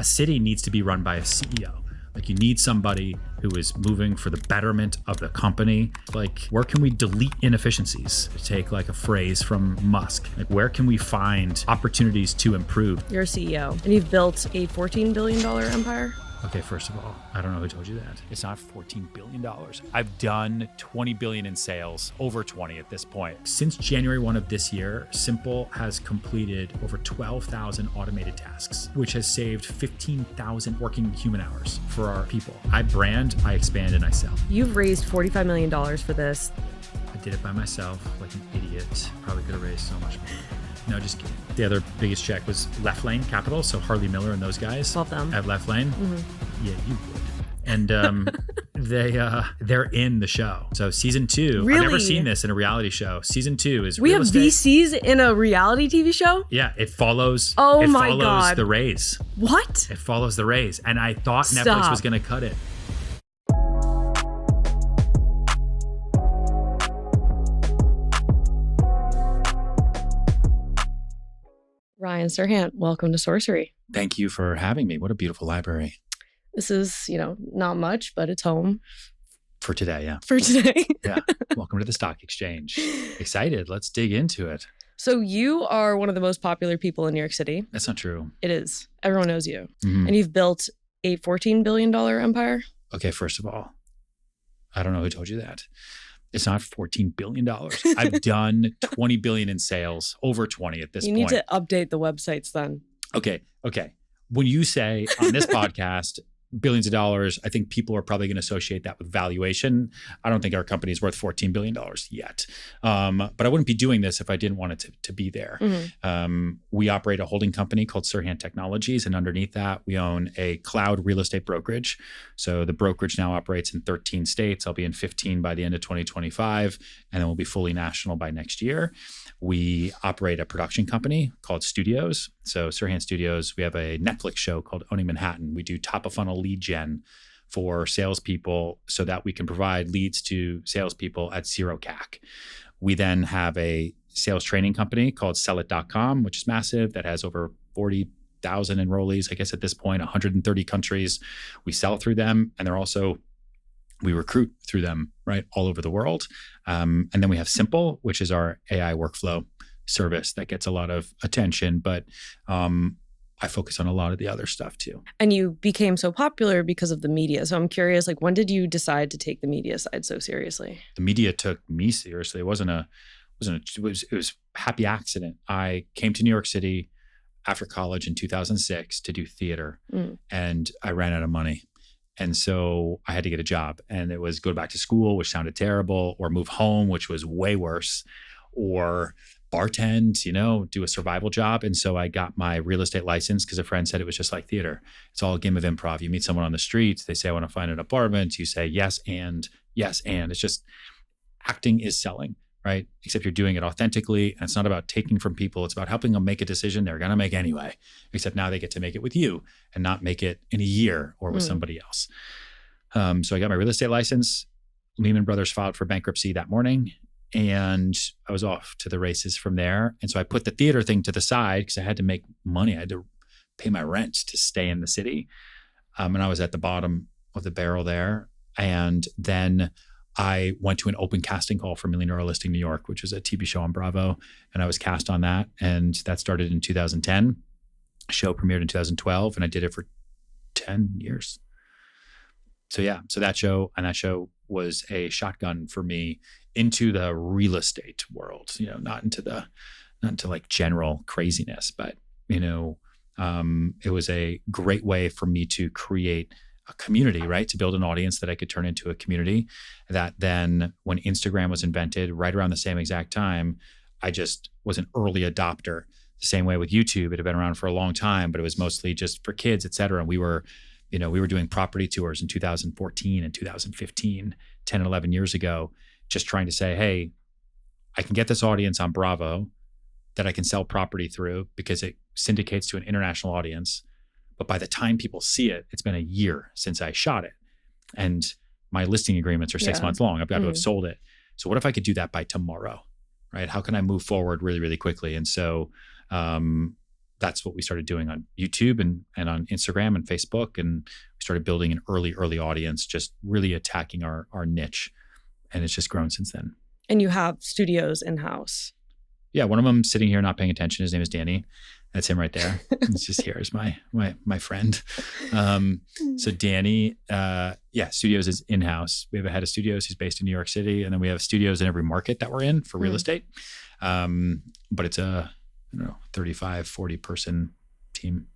a city needs to be run by a CEO. Like you need somebody who is moving for the betterment of the company. Like where can we delete inefficiencies? To take like a phrase from Musk. Like where can we find opportunities to improve? You're a CEO and you've built a $14 billion empire. Okay, first of all, I don't know who told you that. It's not $14 billion. I've done 20 billion in sales, over 20 at this point. Since January 1 of this year, S.MPLE has completed over 12,000 automated tasks, which has saved 15,000 working human hours for our people. I brand, I expand, and I sell. You've raised $45 million for this. I did it by myself like an idiot. Probably could have raised so much more. No, just kidding. The other biggest check was Left Lane Capital, so Harley Miller and those guys. Love them. At Left Lane. Mm-hmm. Yeah, you would. And they're in the show. So season 2, really? I've never seen this in a reality show. Season 2 is we real have estate. VCs in a reality TV show? Yeah, it follows. Oh it my follows God. the Rays. What? It follows the Rays, and I thought Stop. Netflix was going to cut it. Ryan Serhant, welcome to Sorcery. Thank you for having me. What a beautiful library. This is, not much, but it's home. For today, yeah. For today. Yeah. Welcome to the stock exchange. Excited. Let's dig into it. So you are one of the most popular people in New York City. That's not true. It is. Everyone knows you. Mm-hmm. And you've built a $14 billion empire. Okay, first of all, I don't know who told you that. It's not $14 billion. I've done 20 billion in sales, over 20 at this point. You need to update the websites then. Okay. When you say on this podcast, billions of dollars, I think people are probably going to associate that with valuation. I don't think our company is worth $14 billion yet. But I wouldn't be doing this if I didn't want it to be there. Mm-hmm. We operate a holding company called Serhant Technologies. And underneath that, we own a cloud real estate brokerage. So the brokerage now operates in 13 states. I'll be in 15 by the end of 2025. And then we'll be fully national by next year. We operate a production company called Studios. So Serhant Studios, we have a Netflix show called Owning Manhattan. We do top of funnel lead gen for salespeople so that we can provide leads to salespeople at zero CAC. We then have a sales training company called sellit.com, which is massive, that has over 40,000 enrollees, I guess at this point, 130 countries. We sell through them, and we recruit through them, right, all over the world. And then we have S.MPLE, which is our AI workflow service that gets a lot of attention, but I focus on a lot of the other stuff too. And you became so popular because of the media. So I'm curious, when did you decide to take the media side so seriously? The media took me seriously. It was happy accident. I came to New York City after college in 2006 to do theater, and I ran out of money. And so I had to get a job, and it was go back to school, which sounded terrible, or move home, which was way worse, or bartend, do a survival job. And so I got my real estate license because a friend said it was just like theater. It's all a game of improv. You meet someone on the street, they say, I want to find an apartment. You say, yes, and yes, and it's just acting is selling, right? Except you're doing it authentically. And it's not about taking from people. It's about helping them make a decision they're going to make anyway, except now they get to make it with you and not make it in a year or with somebody else. So I got my real estate license. Lehman Brothers filed for bankruptcy that morning, and I was off to the races from there. And so I put the theater thing to the side because I had to make money. I had to pay my rent to stay in the city. And I was at the bottom of the barrel there. And then I went to an open casting call for Millionaire Listing New York, which was a TV show on Bravo. And I was cast on that. And that started in 2010. The show premiered in 2012, and I did it for 10 years. So that show was a shotgun for me into the real estate world, not into like general craziness, but, it was a great way for me to create a community, right? To build an audience that I could turn into a community that then when Instagram was invented right around the same exact time, I just was an early adopter. The same way with YouTube, it had been around for a long time, but it was mostly just for kids, et cetera. And we were doing property tours in 2014 and 2015, 10 and 11 years ago, just trying to say, hey, I can get this audience on Bravo that I can sell property through because it syndicates to an international audience. But by the time people see it, it's been a year since I shot it. And my listing agreements are 6 months long. I've got to have sold it. So what if I could do that by tomorrow, right? How can I move forward really, really quickly? And so that's what we started doing on YouTube and on Instagram and Facebook. And we started building an early audience, just really attacking our niche. And it's just grown since then. And you have studios in-house. Yeah, one of them sitting here not paying attention. His name is Danny. That's him right there. He's just here as my friend. So Danny, studios is in-house. We have a head of studios who's based in New York City, and then we have studios in every market that we're in for real estate. But it's a 35, 40 person team.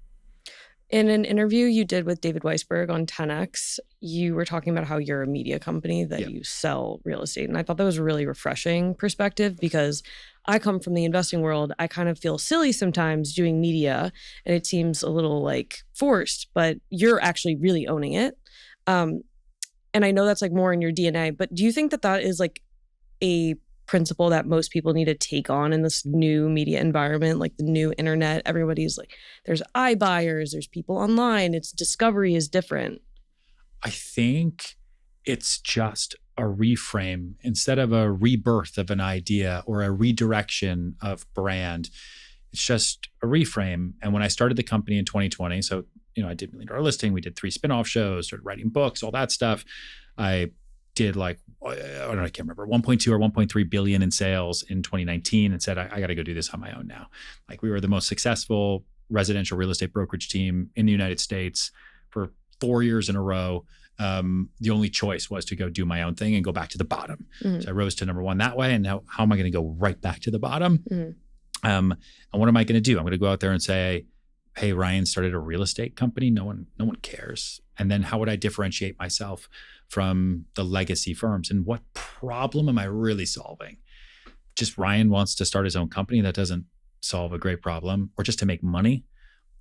In an interview you did with David Weisberg on 10X, you were talking about how you're a media company, that you sell real estate. And I thought that was a really refreshing perspective, because I come from the investing world. I kind of feel silly sometimes doing media, and it seems a little like forced, but you're actually really owning it. And I know that's like more in your DNA, but do you think that that is like a principle that most people need to take on in this new media environment, like the new internet? Everybody's like, there's iBuyers, there's people online, its discovery is different. I think it's just a reframe instead of a rebirth of an idea or a redirection of brand. It's just a reframe. And when I started the company in 2020, so, I did $1 Million Listing, we did 3 spinoff shows, started writing books, all that stuff. I did I can't remember, 1.2 or 1.3 billion in sales in 2019, and said, I got to go do this on my own now. Like, we were the most successful residential real estate brokerage team in the United States for 4 years in a row. The only choice was to go do my own thing and go back to the bottom. So I rose to number 1 that way. And now how am I going to go right back to the bottom? And what am I going to do? I'm going to go out there and say, hey, Ryan started a real estate company. No one cares. And then how would I differentiate myself from the legacy firms? And what problem am I really solving? Just Ryan wants to start his own company. That doesn't solve a great problem. Or just to make money.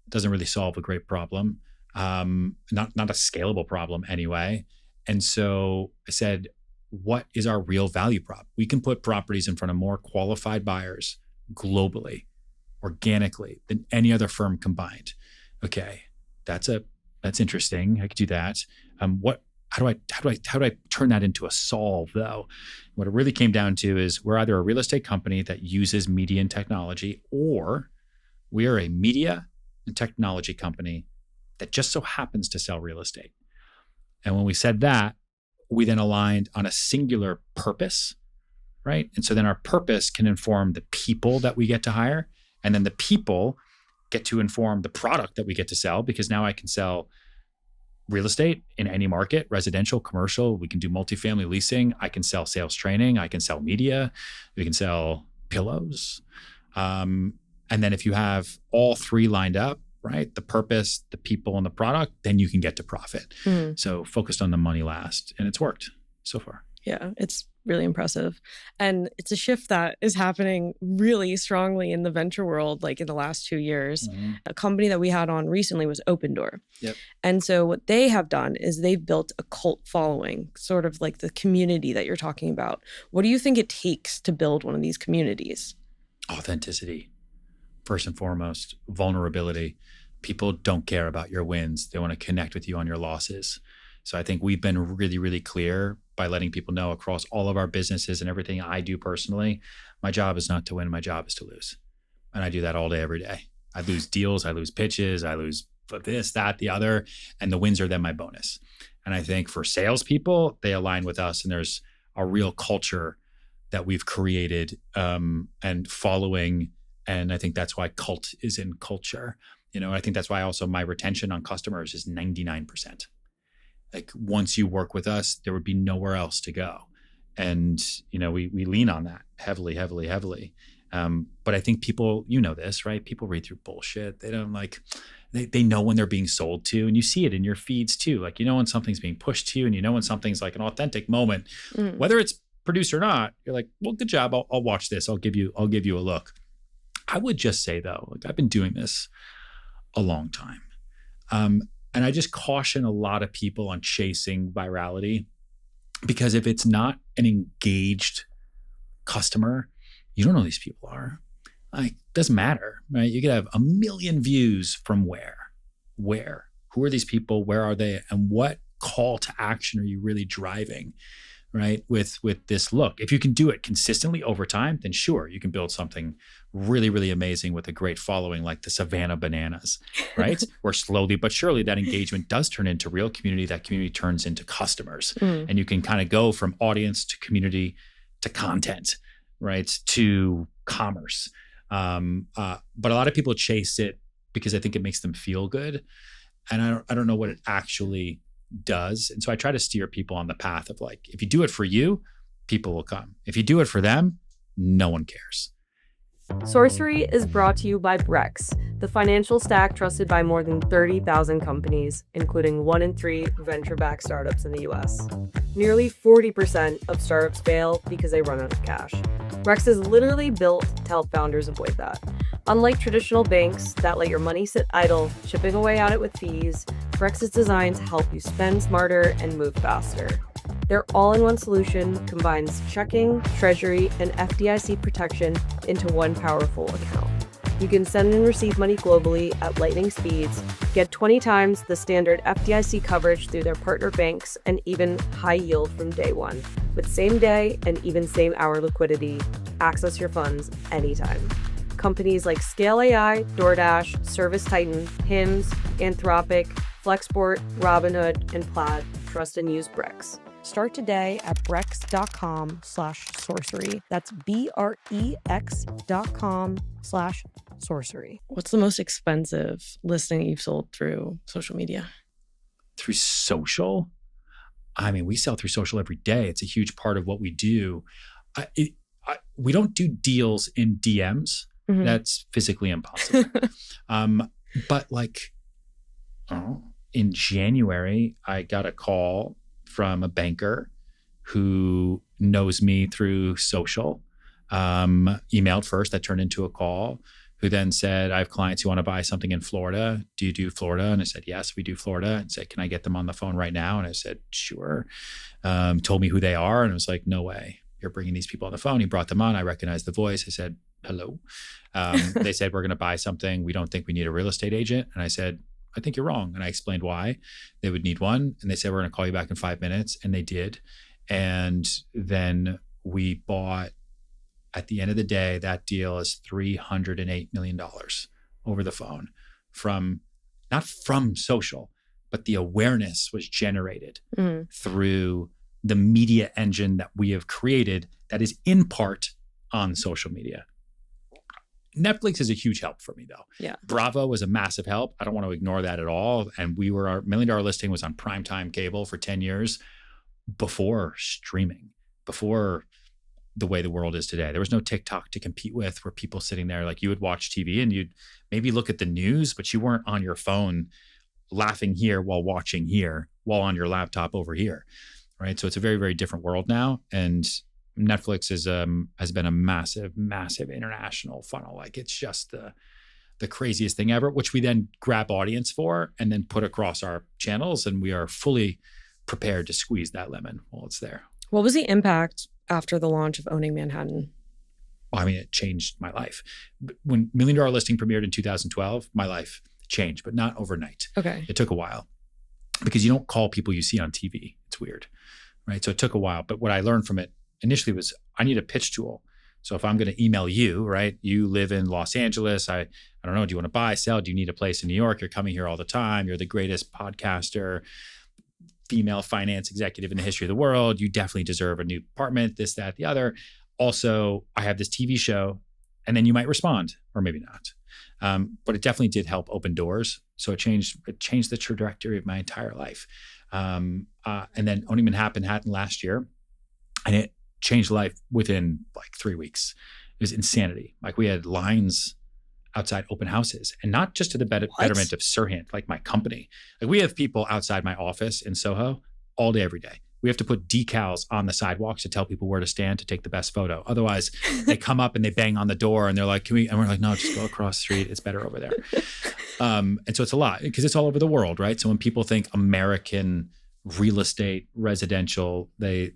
Doesn't really solve a great problem. Not a scalable problem anyway. And so I said, what is our real value prop? We can put properties in front of more qualified buyers globally, organically, than any other firm combined. Okay, that's interesting. I could do that. How do I turn that into a solve though? What it really came down to is we're either a real estate company that uses media and technology, or we are a media and technology company that just so happens to sell real estate. And when we said that, we then aligned on a singular purpose, right? And so then our purpose can inform the people that we get to hire. And then the people get to inform the product that we get to sell, because now I can sell real estate in any market, residential, commercial. We can do multifamily leasing. I can sell sales training. I can sell media. We can sell pillows. And then if you have all 3 lined up, right? The purpose, the people, and the product, then you can get to profit. So focused on the money last. And it's worked so far. Yeah, it's really impressive. And it's a shift that is happening really strongly in the venture world, like in the last 2 years. A company that we had on recently was Open Door. And so what they have done is they've built a cult following, sort of like the community that you're talking about. What do you think it takes to build one of these communities? Authenticity, first and foremost. Vulnerability. People don't care about your wins. They want to connect with you on your losses. So I think we've been really, really clear by letting people know across all of our businesses and everything I do personally, my job is not to win, my job is to lose. And I do that all day, every day. I lose deals, I lose pitches, I lose this, that, the other, and the wins are then my bonus. And I think for salespeople, they align with us, and there's a real culture that we've created and following. And I think that's why cult is in culture. I think that's why also my retention on customers is 99%. Like, once you work with us, there would be nowhere else to go. And, we lean on that heavily. But I think people, this, right? People read through bullshit. They don't they know when they're being sold to, and you see it in your feeds too. Like, when something's being pushed to you, and when something's like an authentic moment, whether it's produced or not, you're like, well, good job. I'll watch this. I'll give you a look. I would just say though, like, I've been doing this a long time. And I just caution a lot of people on chasing virality, because if it's not an engaged customer, you don't know who these people are. Like, doesn't matter, right? You could have 1 million views from where, who are these people? Where are they? And what call to action are you really driving, right? With this look. If you can do it consistently over time, then sure, you can build something really, really amazing with a great following like the Savannah Bananas, right? Where slowly but surely that engagement does turn into real community. That community turns into customers. And you can kind of go from audience to community to content, right? To commerce. But a lot of people chase it because I think it makes them feel good. And I don't know what it actually does. And so I try to steer people on the path of like, if you do it for you, people will come. If you do it for them, no one cares. Sorcery is brought to you by Brex, the financial stack trusted by more than 30,000 companies, including 1 in 3 venture-backed startups in the US. Nearly 40% of startups fail because they run out of cash. Brex is literally built to help founders avoid that. Unlike traditional banks that let your money sit idle, chipping away at it with fees, Brex is designed to help you spend smarter and move faster. Their all-in-one solution combines checking, treasury, and FDIC protection into one powerful account. You can send and receive money globally at lightning speeds, get 20 times the standard FDIC coverage through their partner banks, and even high yield from day one. With same-day and even same-hour liquidity, access your funds anytime. Companies like Scale AI, DoorDash, ServiceTitan, Hims, Anthropic, Flexport, Robinhood, and Plaid trust and use Brex. Start today at brex.com/sorcery. That's BREX.com/sorcery. What's the most expensive listing you've sold through social media? Through social? I mean, we sell through social every day. It's a huge part of what we do. We don't do deals in DMs. That's physically impossible. But like, in January, I got a call from a banker who knows me through social, emailed first, that turned into a call, who then said, I have clients who want to buy something in Florida. Do you do Florida? And I said, yes, we do Florida. And said, can I get them on the phone right now? And I said, sure. Told me who they are. And I was like, no way. You're bringing these people on the phone. He brought them on. I recognized the voice. I said, hello. They said, we're going to buy something. We don't think we need a real estate agent. And I said, I think you're wrong. And I explained why they would need one. And they said, we're going to call you back in 5 minutes. And they did. And then we bought, at the end of the day, that deal is $308 million over the phone not from social, but the awareness was generated through the media engine that we have created that is in part on social media. Netflix is a huge help for me, though. Yeah. Bravo was a massive help. I don't want to ignore that at all. And our $1 million listing was on primetime cable for 10 years before streaming, before the way the world is today. There was no TikTok to compete with, where people sitting there, like, you would watch TV and you'd maybe look at the news, but you weren't on your phone laughing here while watching here, while on your laptop over here, right? So it's a very, very different world now. And Netflix has been a massive, massive international funnel. Like, it's just the craziest thing ever, which we then grab audience for and then put across our channels. And we are fully prepared to squeeze that lemon while it's there. What was the impact after the launch of Owning Manhattan? Well, I mean, it changed my life. When $1 Million Listing premiered in 2012, my life changed, but not overnight. Okay. It took a while because you don't call people you see on TV. It's weird, right? So it took a while. But what I learned from it initially was, I need a pitch tool. So if I'm going to email you, right? You live in Los Angeles. I don't know. Do you want to buy, sell? Do you need a place in New York? You're coming here all the time. You're the greatest podcaster, female finance executive in the history of the world. You definitely deserve a new apartment, this, that, the other. Also, I have this TV show, and then you might respond, or maybe not. But it definitely did help open doors. So it changed the trajectory of my entire life. And then Owning Manhattan last year, and it changed life within like 3 weeks. It was insanity. Like, we had lines outside open houses, and not just to the betterment of Serhant, like my company. Like, we have people outside my office in Soho all day, every day. We have to put decals on the sidewalks to tell people where to stand to take the best photo. Otherwise, they come up and they bang on the door and they're like, can we? And we're like, no, just go across the street. It's better over there. And so it's a lot because it's all over the world, right? So when people think American real estate, residential, they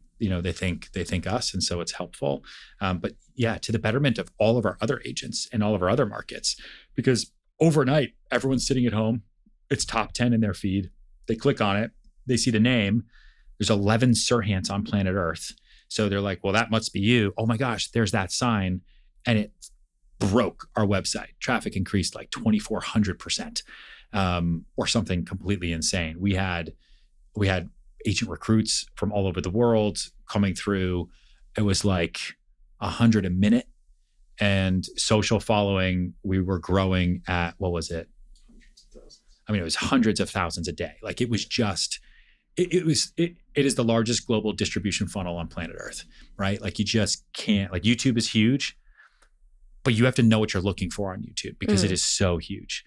think us, and so it's helpful. But yeah, to the betterment of all of our other agents and all of our other markets, because overnight, everyone's sitting at home. It's top 10 in their feed. They click on it. They see the name. there's 11 Serhants on planet Earth. So they're like, well, that must be you. Oh my gosh, there's that sign. And it broke our website. Traffic increased like 2,400%, or something completely insane. We had agent recruits from all over the world coming through. It was like 100 a minute. And social following, we were growing at, what was it? I mean, it was hundreds of thousands a day. Like it was just, it is the largest global distribution funnel on planet Earth, right? Like you just can't, like YouTube is huge, but you have to know what you're looking for on YouTube because it is so huge.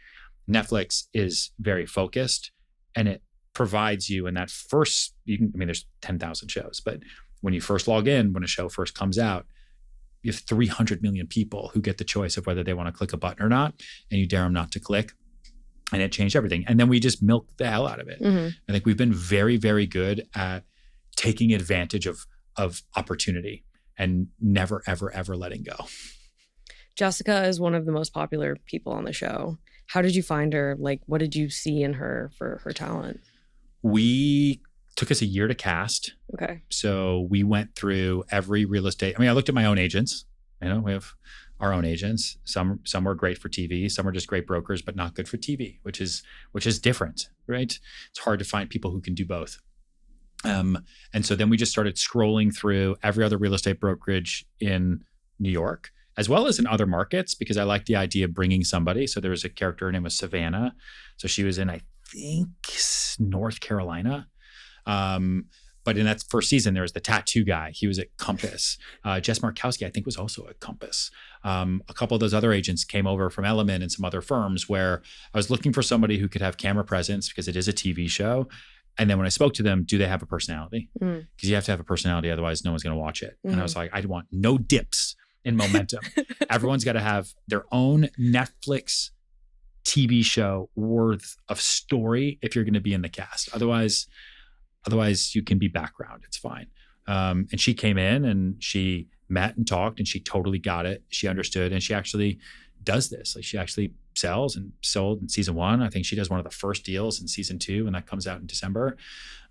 Netflix is very focused, and it provides you in that first, there's 10,000 shows, but when you first log in, when a show first comes out, you have 300 million people who get the choice of whether they want to click a button or not, and you dare them not to click. And it changed everything. And then we just milked the hell out of it. I think we've been very, very good at taking advantage of opportunity and never, ever, ever letting go. Jessica is one of the most popular people on the show. How did you find her? Like, what did you see in her for her talent? We took us a year to cast. Okay. So we went through every real estate. I looked at my own agents. We have our own agents. Some are great for TV. Some are just great brokers, but not good for TV, which is different, right? It's hard to find people who can do both. And so then we just started scrolling through every other real estate brokerage in New York, as well as in other markets, because I like the idea of bringing somebody. So there was a character, her name was Savannah. So she was in, I think, North Carolina. But in that first season, there was the tattoo guy. He was at Compass. Jess Markowski, I think, was also at Compass. A couple of those other agents came over from Element and some other firms where I was looking for somebody who could have camera presence because it is a TV show. And then when I spoke to them, do they have a personality? Because you have to have a personality, otherwise no one's going to watch it. And I was like, I want no dips in momentum. Everyone's got to have their own Netflix TV show worth of story if you're going to be in the cast. Otherwise you can be background. It's fine. And she came in and she met and talked and she totally got it. She understood, and she actually does this. Like she actually sells and sold in season 1. I think she does one of the first deals in season 2, and that comes out in December.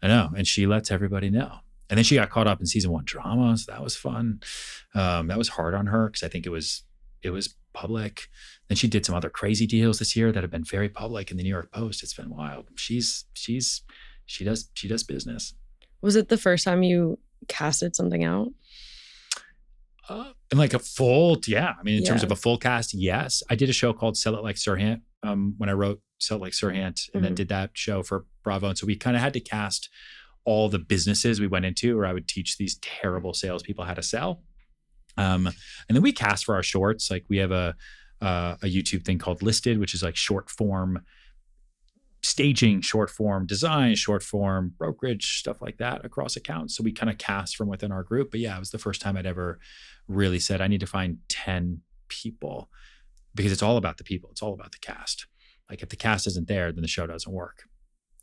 I know. And she lets everybody know. And then she got caught up in season 1 drama. So that was fun. That was hard on her because I think it was public. Then she did some other crazy deals this year that have been very public in the New York Post. It's been wild. She does business. Was it the first time you casted something out? And like a full, yeah. In terms of a full cast, yes. I did a show called Sell It Like Serhant when I wrote Sell It Like Serhant, and then did that show for Bravo. And so we kind of had to cast all the businesses we went into, where I would teach these terrible salespeople how to sell. And then we cast for our shorts. Like we have a YouTube thing called Listed, which is like short form staging, short form design, short form brokerage, stuff like that across accounts. So we kind of cast from within our group. But yeah, it was the first time I'd ever really said, I need to find 10 people, because it's all about the people. It's all about the cast. Like if the cast isn't there, then the show doesn't work.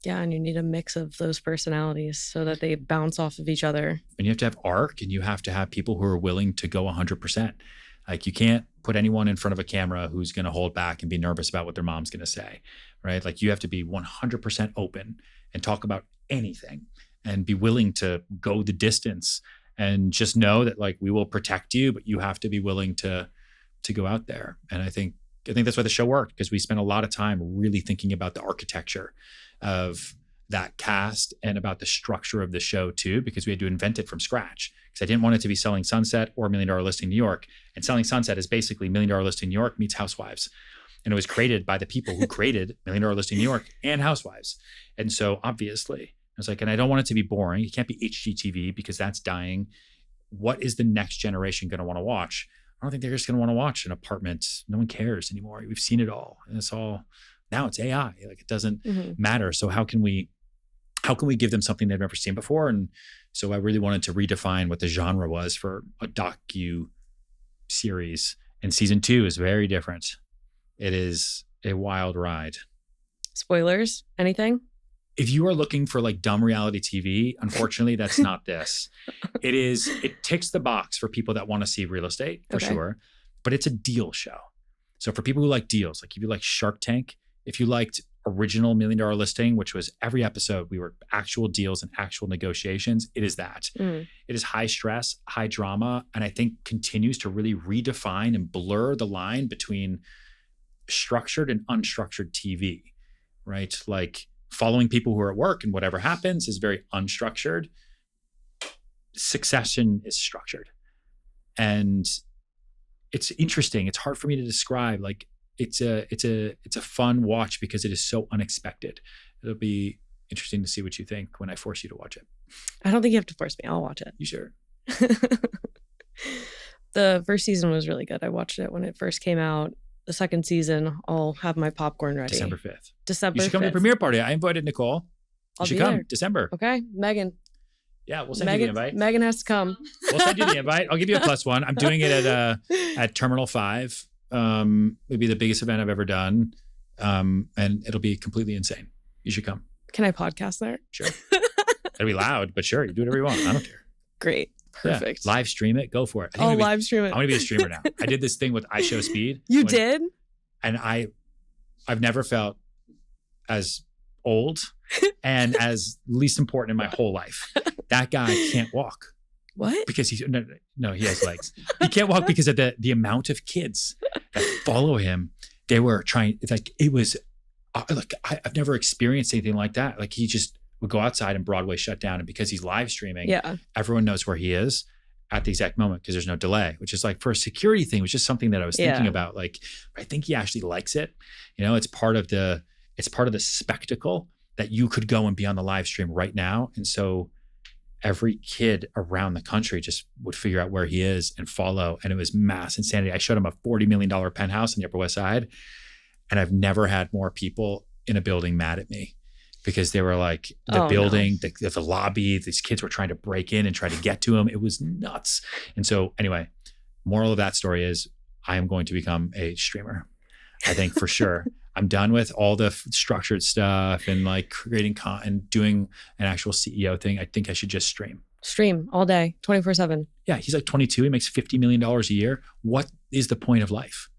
Yeah, and you need a mix of those personalities so that they bounce off of each other. And you have to have arc, and you have to have people who are willing to go 100%. Like you can't put anyone in front of a camera who's going to hold back and be nervous about what their mom's going to say, right? Like you have to be 100% open and talk about anything and be willing to go the distance, and just know that like we will protect you, but you have to be willing to go out there. And I think that's why the show worked, because we spent a lot of time really thinking about the architecture of that cast and about the structure of the show too, because we had to invent it from scratch. Because I didn't want it to be Selling Sunset or $1 Million Listing New York. And Selling Sunset is basically $1 Million Listing New York meets Housewives. And it was created by the people who created $1 Million Listing New York and Housewives. And so obviously, I was like, and I don't want it to be boring. It can't be HGTV because that's dying. What is the next generation going to want to watch? I don't think they're just going to want to watch an apartment. No one cares anymore. We've seen it all. And it's all, now it's AI. Like it doesn't matter. So how can we give them something they've never seen before? And so I really wanted to redefine what the genre was for a docu series. And season 2 is very different. It is a wild ride. Spoilers? Anything? If you are looking for like dumb reality TV, unfortunately, that's not this. It ticks the box for people that want to see real estate for sure, but it's a deal show. So for people who like deals, like if you like Shark Tank, if you liked original $1 Million Listing, which was every episode, we were actual deals and actual negotiations. It is that. It is high stress, high drama, and I think continues to really redefine and blur the line between structured and unstructured TV, right? Like following people who are at work and whatever happens is very unstructured. Succession is structured. And it's interesting. It's hard for me to describe. Like it's a fun watch because it is so unexpected. It'll be interesting to see what you think when I force you to watch it. I don't think you have to force me. I'll watch it. You sure? The first season was really good. I watched it when it first came out. The second season, I'll have my popcorn ready. December 5th. December 5th. You should come to the premiere party. I invited Nicole. You should come. December. Okay. Megan. Yeah, we'll send you the invite. Megan has to come. We'll send you the invite. I'll give you a +1. I'm doing it at Terminal 5. It'll be the biggest event I've ever done. And it'll be completely insane. You should come. Can I podcast there? Sure. It'll be loud, but sure, you do whatever you want. I don't care. Great. Perfect. Yeah. Live stream it. Go for it. Live stream it. I'm going to be a streamer now. I did this thing with iShowSpeed. You did? And I've never felt as old and as least important in my whole life. That guy can't walk. What? Because he has legs. He can't walk because of the amount of kids that follow him. They were trying, like, it was, look, I've never experienced anything like that. Like, he just would go outside and Broadway shut down. And because he's live streaming, everyone knows where he is at the exact moment because there's no delay, which is like for a security thing, which is something that I was thinking about. Like, I think he actually likes it. You know, it's part of the spectacle that you could go and be on the live stream right now. And so every kid around the country just would figure out where he is and follow. And it was mass insanity. I showed him a $40 million penthouse in the Upper West Side. And I've never had more people in a building mad at me because they were like, the lobby, these kids were trying to break in and try to get to him. It was nuts. And so anyway, moral of that story is I am going to become a streamer. I think for sure. I'm done with all the structured stuff and like creating and doing an actual CEO thing. I think I should just stream. Stream all day, 24/7. Yeah, he's like 22. He makes $50 million a year. What is the point of life?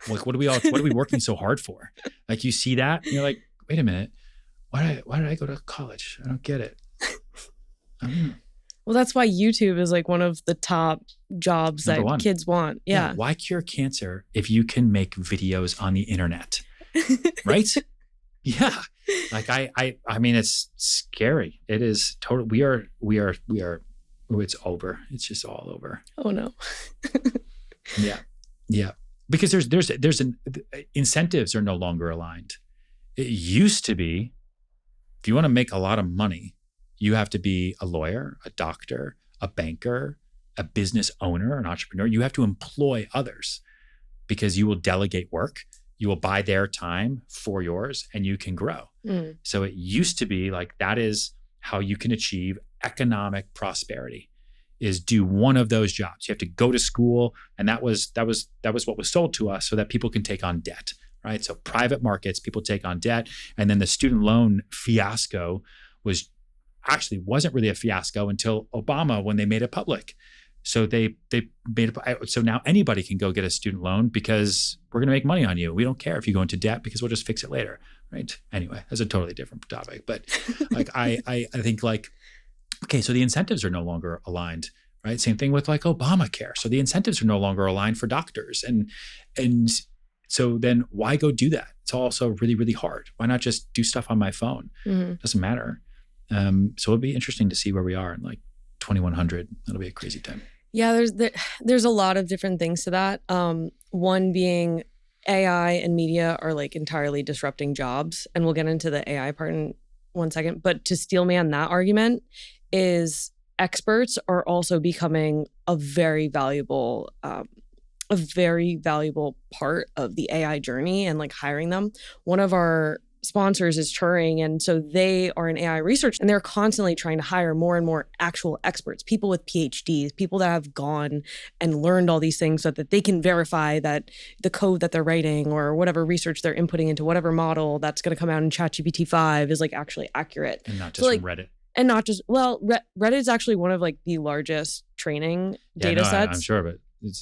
Like, what are we working so hard for? Like, you see that and you're like, wait a minute. Why did I go to college? I don't get it. Well, that's why YouTube is like one of the top jobs that kids want. Yeah. Why cure cancer if you can make videos on the internet? Right? Yeah. Like I mean, it's scary. It is total. We are, it's over. It's just all over. Oh no. Yeah. Yeah. Because there's incentives are no longer aligned. It used to be, if you want to make a lot of money, you have to be a lawyer, a doctor, a banker, a business owner, an entrepreneur. You have to employ others because you will delegate work. You will buy their time for yours and you can grow. So it used to be like, that is how you can achieve economic prosperity, is do one of those jobs. You have to go to school. And that was what was sold to us so that people can take on debt, right? So private markets, people take on debt. And then the student loan fiasco wasn't really a fiasco until Obama, when they made it public. So they made it, so now anybody can go get a student loan because we're going to make money on you. We don't care if you go into debt because we'll just fix it later, right? Anyway, that's a totally different topic. But like I think like, okay, so the incentives are no longer aligned, right? Same thing with like Obamacare. So the incentives are no longer aligned for doctors, and so then why go do that? It's also really, really hard. Why not just do stuff on my phone? Doesn't matter. So it'll be interesting to see where we are in like 2100. That'll be a crazy time. Yeah, there's a lot of different things to that. One being AI and media are like entirely disrupting jobs. And we'll get into the AI part in 1 second. But to steel man that argument is experts are also becoming a very valuable part of the AI journey and like hiring them. One of our sponsors is Turing, and so they are in AI research, and they're constantly trying to hire more and more actual experts, people with PhDs, people that have gone and learned all these things so that they can verify that the code that they're writing or whatever research they're inputting into whatever model that's going to come out in ChatGPT 5 is like actually accurate. And not just from Reddit. And not just, Reddit is actually one of like the largest training data sets. I'm sure of it.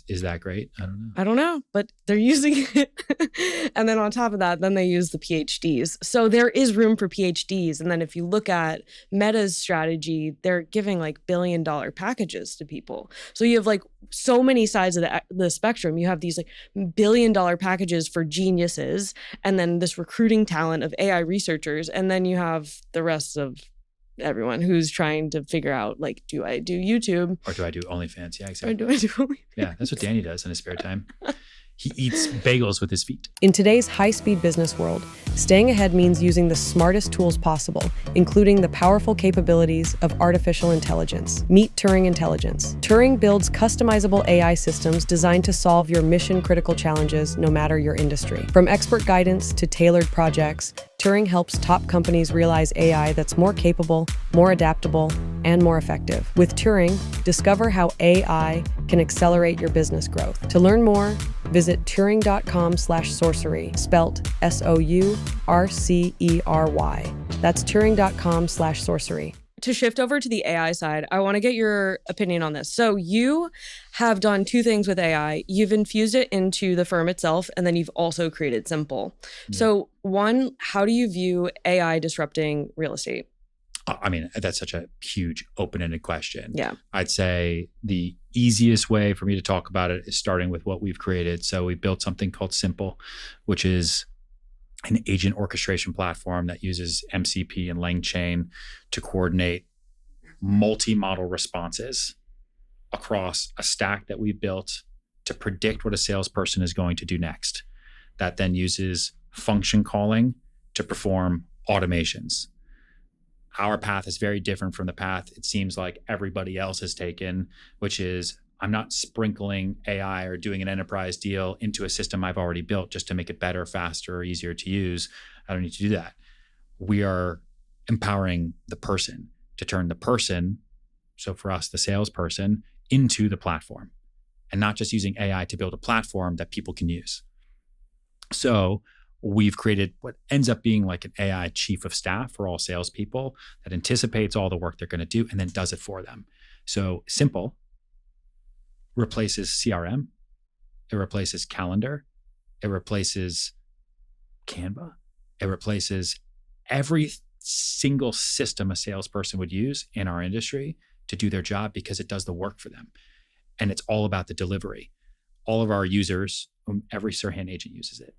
Is that great? I don't know. I don't know, but they're using it. And then on top of that, then they use the PhDs. So there is room for PhDs. And then if you look at Meta's strategy, they're giving like billion-dollar packages to people. So you have like so many sides of the spectrum. You have these like billion-dollar packages for geniuses, and then this recruiting talent of AI researchers. And then you have the rest of everyone who's trying to figure out, like, do I do YouTube? Or do I do OnlyFans? Yeah, exactly. Or do I do OnlyFans? Yeah, that's what Danny does in his spare time. He eats bagels with his feet. In today's high-speed business world, staying ahead means using the smartest tools possible, including the powerful capabilities of artificial intelligence. Meet Turing Intelligence. Turing builds customizable AI systems designed to solve your mission-critical challenges, no matter your industry. From expert guidance to tailored projects, Turing helps top companies realize AI that's more capable, more adaptable, and more effective. With Turing, discover how AI can accelerate your business growth. To learn more, visit turing.com/sorcery, spelt SOURCERY. That's turing.com/sorcery. To shift over to the AI side, I want to get your opinion on this. So you have done two things with AI. You've infused it into the firm itself, and then you've also created S.MPLE. Yeah. So one, how do you view AI disrupting real estate? I mean, that's such a huge open-ended question. Yeah. I'd say the easiest way for me to talk about it is starting with what we've created. So we built something called S.MPLE, which is an agent orchestration platform that uses MCP and LangChain to coordinate multi-model responses across a stack that we've built to predict what a salesperson is going to do next. That then uses function calling to perform automations. Our path is very different from the path it seems like everybody else has taken, which is I'm not sprinkling AI or doing an enterprise deal into a system I've already built just to make it better, faster, or easier to use. I don't need to do that. We are empowering the person to turn the person, so for us, the salesperson, into the platform, and not just using AI to build a platform that people can use. So we've created what ends up being like an AI chief of staff for all salespeople that anticipates all the work they're going to do and then does it for them. So S.MPLE replaces CRM, it replaces calendar, it replaces Canva, it replaces every single system a salesperson would use in our industry to do their job because it does the work for them. And it's all about the delivery. All of our users, every Serhant agent uses it.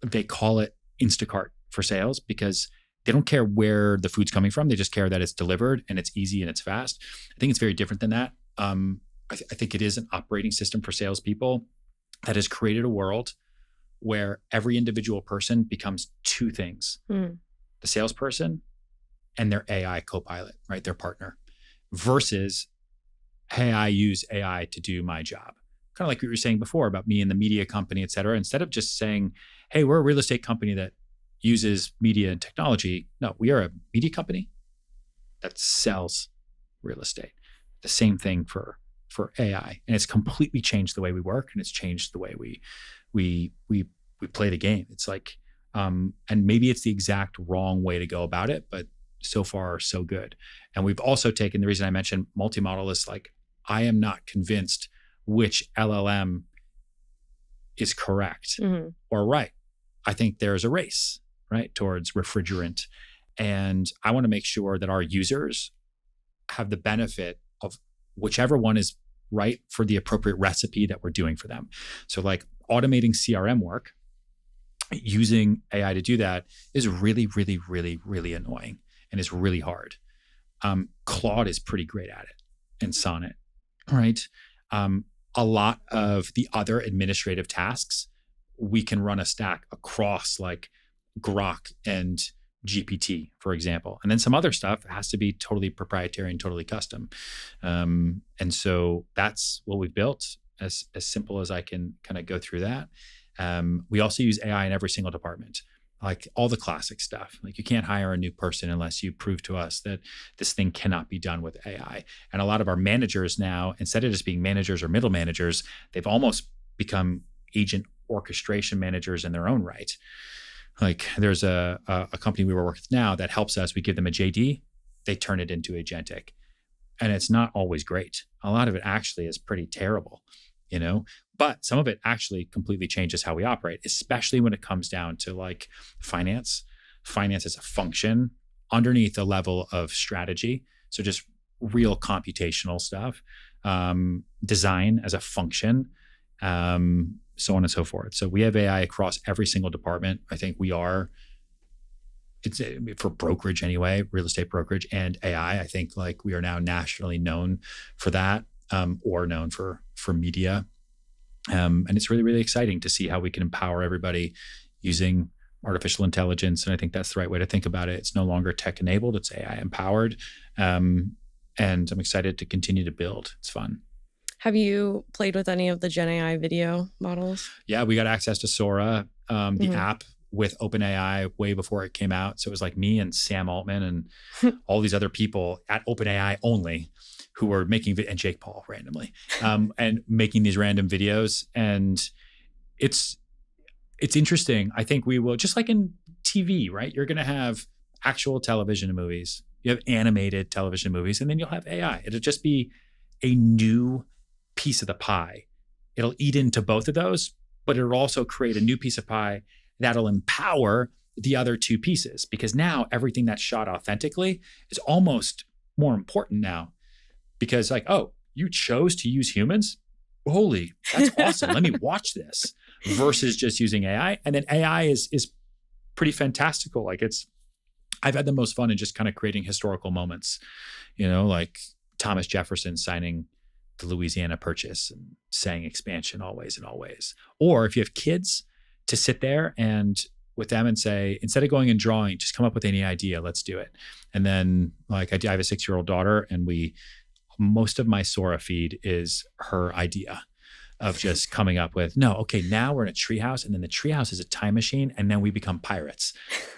They call it Instacart for sales because they don't care where the food's coming from. They just care that it's delivered and it's easy and it's fast. I think it's very different than that. I think it is an operating system for salespeople that has created a world where every individual person becomes two things: the salesperson and their AI co-pilot, right? Their partner, versus, hey, I use AI to do my job. Kind of like what you were saying before about me and the media company, et cetera. Instead of just saying, hey, we're a real estate company that uses media and technology. No, we are a media company that sells real estate. The same thing for AI. And it's completely changed the way we work, and it's changed the way we play the game. It's like, and maybe it's the exact wrong way to go about it, but so far so good. And we've also taken, the reason I mentioned multi-model is like, I am not convinced which LLM is correct or right. I think there's a race, right, towards refrigerant. And I want to make sure that our users have the benefit of whichever one is right for the appropriate recipe that we're doing for them. So like automating CRM work, using AI to do that is really, really, really, really annoying and is really hard. Claude is pretty great at it, and Sonnet, right? A lot of the other administrative tasks, we can run a stack across like Grok and GPT, for example. And then some other stuff has to be totally proprietary and totally custom. And so that's what we've built, as simple as I can kind of go through that. We also use AI in every single department, like all the classic stuff. Like you can't hire a new person unless you prove to us that this thing cannot be done with AI. And a lot of our managers now, instead of just being managers or middle managers, they've almost become agent orchestration managers in their own right. Like there's a company we work with now that helps us. We give them a JD, they turn it into agentic. And it's not always great. a lot of it actually is pretty terrible, you know? But some of it actually completely changes how we operate, especially when it comes down to like finance. Finance is a function underneath a level of strategy. So just real computational stuff, design as a function, so on and so forth. So we have AI across every single department. I think it's for brokerage anyway, real estate brokerage and AI. I think like we are now nationally known for that, or known for media. And it's really, really exciting to see how we can empower everybody using artificial intelligence. And I think that's the right way to think about it. It's no longer tech enabled, it's AI empowered. And I'm excited to continue to build. It's fun. Have you played with any of the Gen AI video models? Yeah, we got access to Sora, the app with OpenAI way before it came out. So it was like me and Sam Altman and all these other people at OpenAI only who were making, and Jake Paul randomly, and making these random videos. And it's interesting. I think we will, just like in TV, right? You're going to have actual television movies. You have animated television movies, and then you'll have AI. It'll just be a new piece of the pie. It'll eat into both of those, but it'll also create a new piece of pie that'll empower the other two pieces, because now everything that's shot authentically is almost more important now, because like, oh, you chose to use humans? Holy, that's awesome. Let me watch this, versus just using AI. And then AI is pretty fantastical. Like I've had the most fun in just kind of creating historical moments, you know, like Thomas Jefferson signing the Louisiana Purchase and saying expansion always and always. Or if you have kids, to sit there and with them and say, instead of going and drawing, just come up with any idea, let's do it. And then like I have a 6-year-old daughter, and most of my Sora feed is her idea of just coming up with, no, okay, now we're in a treehouse, and then the treehouse is a time machine, and then we become pirates.